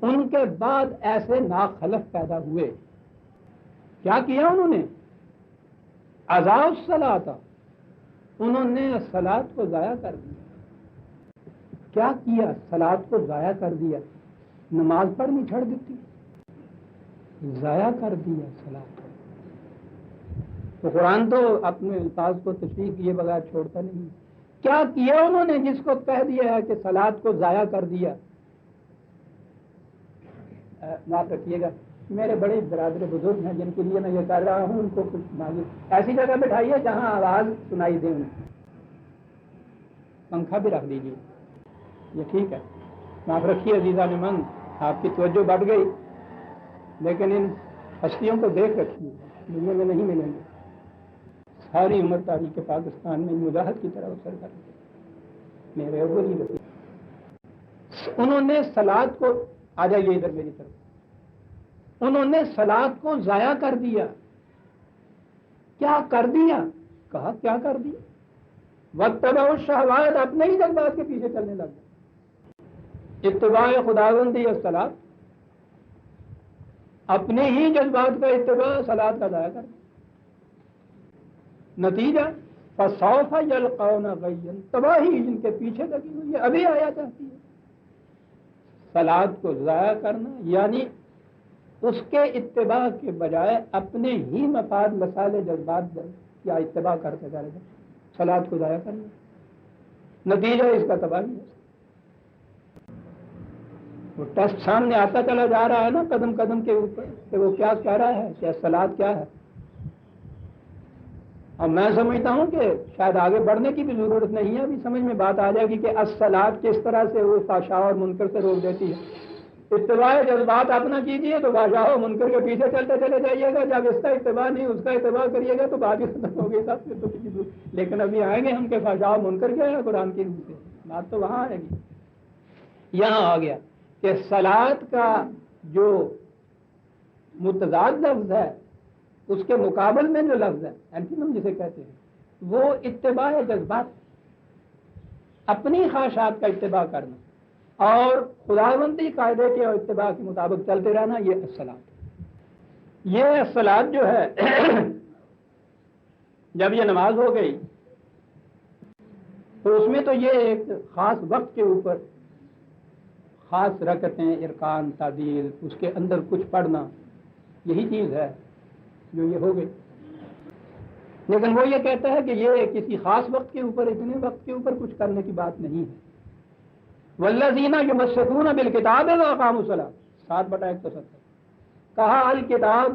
ان کے بعد ایسے ناخلف پیدا ہوئے، کیا کیا انہوں نے؟ اضاعوا الصلاۃ، انہوں نے صلاۃ کو ضائع کر دیا۔ کیا کیا؟ صلاۃ کو ضائع کر دیا، نماز پڑھنی چھوڑ دیتی، ضائع کر دیا صلاۃ کو۔ تو قرآن تو اپنے الفاظ کو تشریح کیے بغیر چھوڑتا نہیں۔ کیا کیا انہوں نے جس کو کہہ دیا ہے کہ صلاۃ کو ضائع کر دیا؟ معاف رکھیے گا، میرے بڑے برادر بزرگ ہیں جن کے لیے میں یہ کر رہا ہوں، ان کو کچھ معلوم ایسی جگہ بٹھائیے جہاں آواز سنائی دے، انہیں پنکھا بھی رکھ دیجیے، یہ ٹھیک ہے۔ معاف رکھیے عزیزان من، آپ کی توجہ بڑھ گئی، لیکن ان ہستیوں کو دیکھ رکھیے، دنیا میں نہیں ملیں گے، ساری عمر تاریخ پاکستان میں مجاہد کی طرح اثر کر دے میرے اولی رفیق۔ انہوں نے صلاۃ کو، آ جائیے ادھر میری طرف، انہوں نے صلاۃ کو ضائع کر دیا۔ کیا کر دیا؟ کہا کیا کر دیا؟ واتبعوا الشہوات، اپنے ہی جذبات کے پیچھے چلنے لگ گئے۔ اتباع خداوندی الصلاۃ، اپنے ہی جذبات کا اتباع صلاۃ کا ضائع کر دیا۔ نتیجہ فسوف یلقون غیا، تباہی جن کے پیچھے لگی ہوئی ہے، ابھی آیا چاہتی ہے۔ صلاۃ کو ضائع کرنا یعنی اس کے اتباع کے بجائے اپنے ہی مفاد مسائل جذبات کیا اتباع کرتے جا رہے ہیں، صلاۃ کو ضائع کرنا، نتیجہ اس کا تباہی ہے۔ وہ ٹیسٹ سامنے آتا چلا جا رہا ہے نا قدم قدم کے اوپر کہ وہ کیا کہہ رہا ہے، کیا صلاۃ کیا ہے۔ اور میں سمجھتا ہوں کہ شاید آگے بڑھنے کی بھی ضرورت نہیں ہے، ابھی سمجھ میں بات آ جائے گی کہ الصلاۃ کس طرح سے وہ فحشاء اور منکر سے روک دیتی ہے۔ اتباع جذبات اپنا کیجیے تو فحشاء و منکر کے پیچھے چلتے چلے جائیے گا، جب اس کا اتباع نہیں اس کا اتباع کریے گا تو بات ہی ختم ہوگی سب سے۔ تو لیکن ابھی آئیں گے ہم کہ فحشاء و منکر کیا ہے قرآن کی روح سے، بات تو وہاں آئے گی۔ یہاں آ گیا کہ صلاۃ کا جو متضاد لفظ ہے اس کے مقابل میں جو لفظ ہے اینٹونیم جسے کہتے ہیں وہ اتباع جذبات، اپنی خواہشات کا اتباع کرنا اور خداوندی قاعدے کے اور اتباع کے مطابق چلتے رہنا، یہ الصلاۃ۔ یہ الصلاۃ جو ہے جب یہ نماز ہو گئی تو اس میں تو یہ ایک خاص وقت کے اوپر خاص رکعتیں، ارکان، تعدیل، اس کے اندر کچھ پڑھنا، یہی چیز ہے جو یہ ہو گئی۔ لیکن وہ یہ کہتا ہے کہ یہ کسی خاص وقت کے اوپر، اتنے وقت کے اوپر کچھ کرنے کی بات نہیں ہے۔ والذین یمسکون بالکتاب واقاموا الصلاۃ 7/170 کہا الکتاب،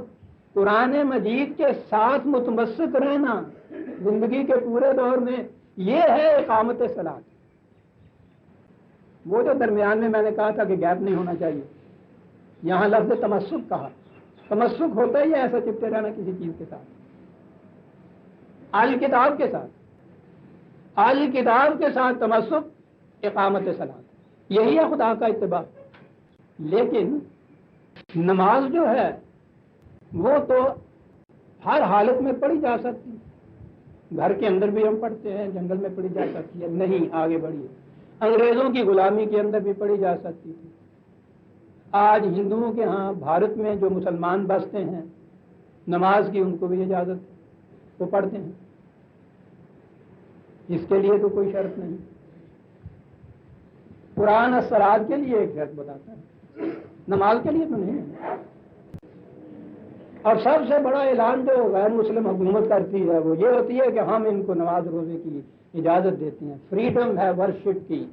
قرآن مجید کے ساتھ متمسک رہنا زندگی کے پورے دور میں، یہ ہے اقامت صلاۃ۔ وہ جو درمیان میں نے کہا تھا کہ گیپ نہیں ہونا چاہیے، یہاں لفظ تمسک کہا، تمسک ہوتا ہی ہے ایسا چپتے رہنا کسی چیز کے ساتھ، الکتاب کے ساتھ، الکتاب کے ساتھ تمسک اقامت صلاۃ، یہی ہے خدا کا اتباع۔ لیکن نماز جو ہے وہ تو ہر حالت میں پڑھی جا سکتی ہے، گھر کے اندر بھی ہم پڑھتے ہیں، جنگل میں پڑھی جا سکتی ہے، نہیں آگے بڑھیے، انگریزوں کی غلامی کے اندر بھی پڑھی جا سکتی تھی۔ آج ہندوؤں کے ہاں بھارت میں جو مسلمان بستے ہیں نماز کی ان کو بھی اجازت ہے، وہ پڑھتے ہیں، اس کے لیے تو کوئی شرط نہیں۔ قرآن الصلاۃ کے لیے ایک شرط بتاتا ہے، نماز کے لیے تو نہیں ہے۔ اور سب سے بڑا اعلان جو غیر مسلم حکومت کرتی ہے وہ یہ ہوتی ہے کہ ہم ان کو نماز روزے کی اجازت دیتے ہیں، فریڈم ہے ورشپ کی،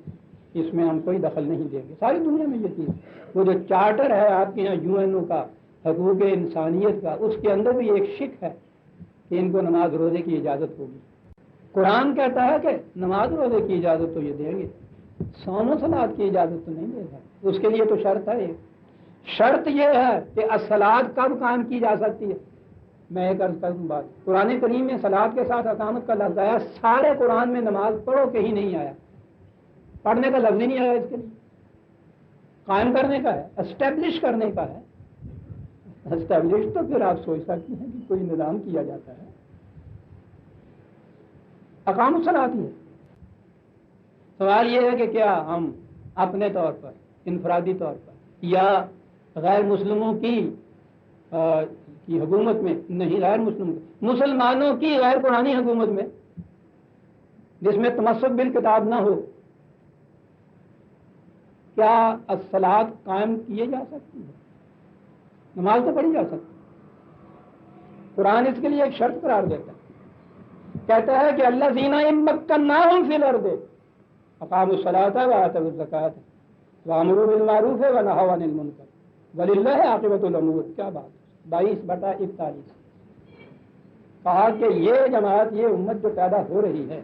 اس میں ہم کوئی دخل نہیں دیں گے۔ ساری دنیا میں یہ چیز، وہ جو چارٹر ہے آپ کے یہاں UN کا حقوق انسانیت کا، اس کے اندر بھی ایک شک ہے کہ ان کو نماز روزے کی اجازت ہوگی۔ قرآن کہتا ہے کہ نماز روزے کی اجازت تو یہ دیں گے، صوم و صلاۃ کی اجازت تو نہیں دے گا، اس کے لیے تو شرط ہے۔ شرط یہ ہے کہ الصلاۃ کب قائم کی جا سکتی ہے۔ میں ایک عرض کروں بات، قرآن کریم میں صلاۃ کے ساتھ اقامت کا لفظ آیا، سارے قرآن میں نماز پڑھو کہ ہی نہیں آیا، پڑھنے کا لفظ ہی نہیں آیا، اس کے لیے قائم کرنے کا ہے، اسٹیبلش کرنے کا ہے۔ اسٹیبلش تو پھر آپ سوچ سکتے ہیں کہ کوئی نظام کیا جاتا ہے، اقام الصلاۃ ہی ہے۔ سوال یہ ہے کہ کیا ہم اپنے طور پر، انفرادی طور پر یا غیر مسلموں کی حکومت میں نہیں، غیر مسلمانوں کی غیر قرآنی حکومت میں جس میں تمسک بالکتاب نہ ہو، کیا الصلاۃ قائم کیے جا سکتی ہے؟ نماز تو پڑھی جا سکتی، قرآن اس کے لیے ایک شرط قرار دیتا ہے، کہتا ہے کہ الذین مکناہم فی الارض اقاموا الصلاۃ وآتوا الزکاۃ وامروا بالمعروف ونہوا عن المنکر وللہ عاقبۃ الامور۔ کیا بات، 22/41 کہا کہ یہ جماعت، یہ امت جو پیدا ہو رہی ہے،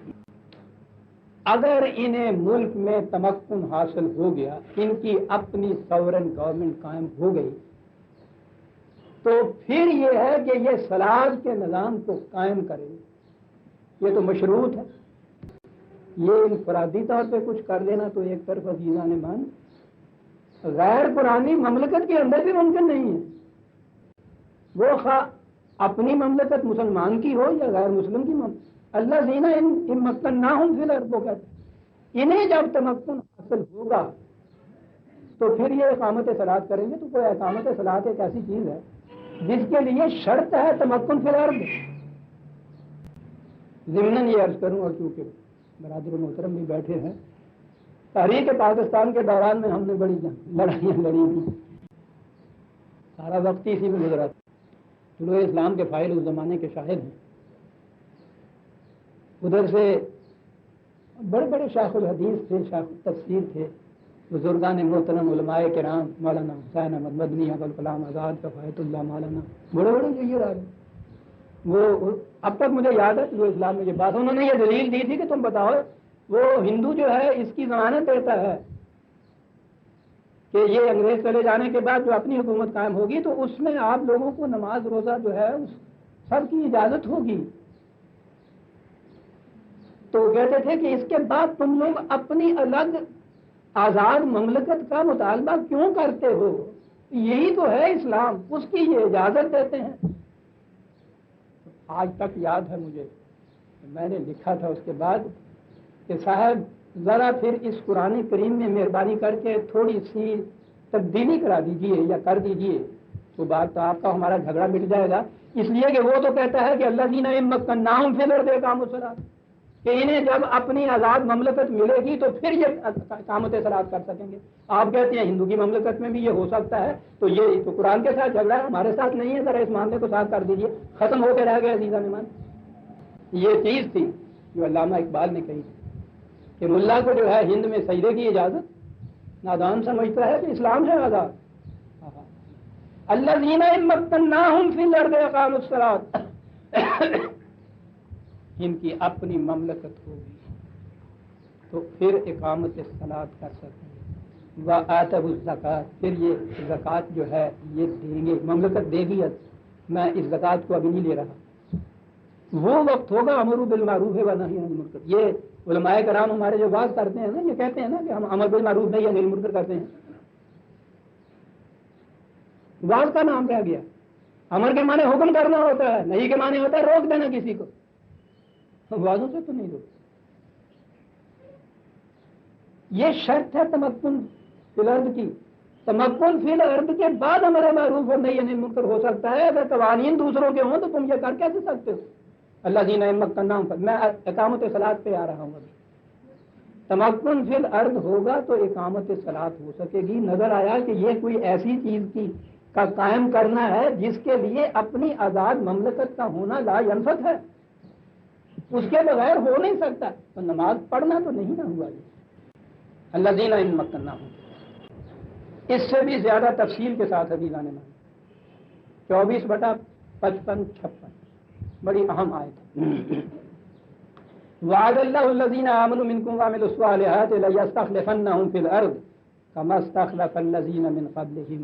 اگر انہیں ملک میں تمکن حاصل ہو گیا، ان کی اپنی سورن گورنمنٹ قائم ہو گئی، تو پھر یہ ہے کہ یہ صلاح کے نظام کو قائم کرے، یہ تو مشروط ہے۔ یہ انفرادی طور پہ کچھ کر لینا تو ایک طرف عزیزان مان غیر قرآنی مملکت کے اندر بھی ممکن نہیں ہے، وہ خواہ اپنی مملکت مسلمان کی ہو یا غیر مسلم کی مملکت۔ اللہ زینا ان مکناہم فی الارض کو کہتے ہیں، انہیں جب تمکن حاصل ہوگا تو پھر یہ اقامت صلاۃ کریں گے۔ تو کوئی اقامت صلاۃ ایک ایسی چیز ہے جس کے لیے شرط ہے تمکن فی الارض۔ ضمناً یہ عرض کروں، اور کیونکہ برادر محترم بھی بیٹھے ہیں، تحریک پاکستان کے دوران میں ہم نے بڑی لڑائیاں لڑی تھی، سارا وقت اسی میں گزرا تھا۔ طلوع اسلام کے فائل اس زمانے کے شاہد ہیں، ادھر سے بڑے بڑے شیخ الحدیث تھے، شیخ التفسیر تھے، بزرگان محترم علماء کرام، مولانا حسین احمد مدنی، ابوالکلام آزاد، کفایت اللہ مولانا، بڑے بڑے جو یہ رہے، وہ اب تک مجھے یاد ہے طلوع اسلام میں یہ بات انہوں نے یہ دلیل دی تھی کہ تم بتاؤ وہ ہندو جو ہے اس کی ضمانت دیتا ہے کہ یہ انگریز چلے جانے کے بعد جو اپنی حکومت قائم ہوگی تو اس میں آپ لوگوں کو نماز روزہ جو ہے اس سب کی اجازت ہوگی۔ تو وہ کہتے تھے کہ اس کے بعد تم لوگ اپنی الگ آزاد مملکت کا مطالبہ کیوں کرتے ہو؟ یہی تو ہے اسلام، اس کی یہ اجازت دیتے ہیں۔ آج تک یاد ہے مجھے، میں نے لکھا تھا اس کے بعد کہ صاحب ذرا پھر اس قرآن کریم میں مہربانی کر کے تھوڑی سی تبدیلی کرا دیجئے یا کر دیجئے، تو بات تو آپ کا ہمارا جھگڑا مٹ جائے گا۔ اس لیے کہ وہ تو کہتا ہے کہ الذین مکناہم فی الارض اقاموا الصلاۃ، کہ انہیں جب اپنی آزاد مملکت ملے گی تو پھر یہ اقامت صلاۃ کر سکیں گے۔ آپ کہتے ہیں ہندو کی مملکت میں بھی یہ ہو سکتا ہے، تو یہ تو قرآن کے ساتھ جھگڑا ہے، ہمارے ساتھ نہیں ہے، ذرا اس معاملے کو صاف کر دیجئے، ختم ہو کے رہ گئے عزیزان ایمان۔ یہ چیز تھی جو علامہ اقبال نے کہی کہ ملا کو جو ہے ہند میں سجدے کی اجازت، نادان سمجھتا ہے کہ اسلام ہے آزاد۔ الذین مکناہم فی الارض اقاموا الصلاۃ، ان کی اپنی مملکت ہوگی تو پھر اقامت صلاۃ کر سکیں گے۔ وآتوا الزکاۃ، پھر یہ زکوٰۃ جو ہے یہ دیں گے، مملکت دے گی۔ میں اس زکوٰۃ کو ابھی نہیں لے رہا، وہ وقت ہوگا امر بالمعروف ونہی عن المنکر۔ یہ علماء کرام ہمارے جو بات کرتے ہیں نا، یہ کہتے ہیں نا کہ ہم امر بالمعروف نہی عن المنکر کرتے ہیں، واز کا نام رہ گیا۔ امر کے معنی حکم کرنا ہوتا ہے، نہیں کے معنی ہوتا ہے روک دینا کسی کو، وازوں سے تو نہیں روک۔ یہ شرط ہے تمکن فی الارض کی، تمکن فی الارض کے بعد امر معروف اور نہی عن المنکر ہو سکتا ہے۔ اگر قوانین دوسروں کے ہوں تو تم یہ کر کیسے سکتے ہو؟ الذین مکناہم، میں اقامت صلاۃ پہ آ رہا ہوں ابھی۔ تمکن فی الارض ہوگا تو اقامت صلاۃ ہو سکے گی۔ نظر آیا کہ یہ کوئی ایسی چیز کی کا قائم کرنا ہے جس کے لیے اپنی آزاد مملکت کا ہونا لا ینفت ہے، اس کے بغیر ہو نہیں سکتا، تو نماز پڑھنا تو نہیں نہ ہوا یہ الذین مکناہم۔ اس سے بھی زیادہ تفصیل کے ساتھ عزیزان مان 24/55-56 بڑی اہم آیت ہے۔ وعد اللہ الذین آمنوا منکم وعملوا الصالحات لیستخلفنہم فی الارض کما استخلف الذین من قبلہم۔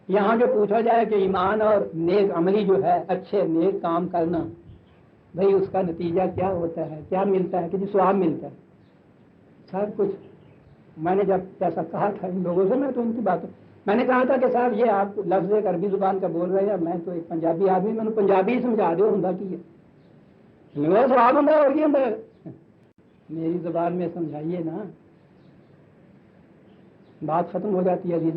یہاں جو پوچھا جائے کہ ایمان اور نیک عملی جو ہے، اچھے نیک کام کرنا، بھئی اس کا نتیجہ کیا ہوتا ہے، کیا ملتا ہے؟ کہ جی ثواب ملتا ہے سب کچھ۔ میں نے جب ایسا کہا تھا ان لوگوں سے، میں تو ان کی بات میں نے کہا تھا کہ صاحب یہ آپ لفظ ایک عربی زبان کا بول رہے ہیں، میں تو ایک پنجابی آدمی، میں نے پنجابی سمجھا دو ہوں کہ میرا ثواب ہوں اور یہ میری زبان میں سمجھائیے نا۔ بات ختم ہو جاتی ہے جی.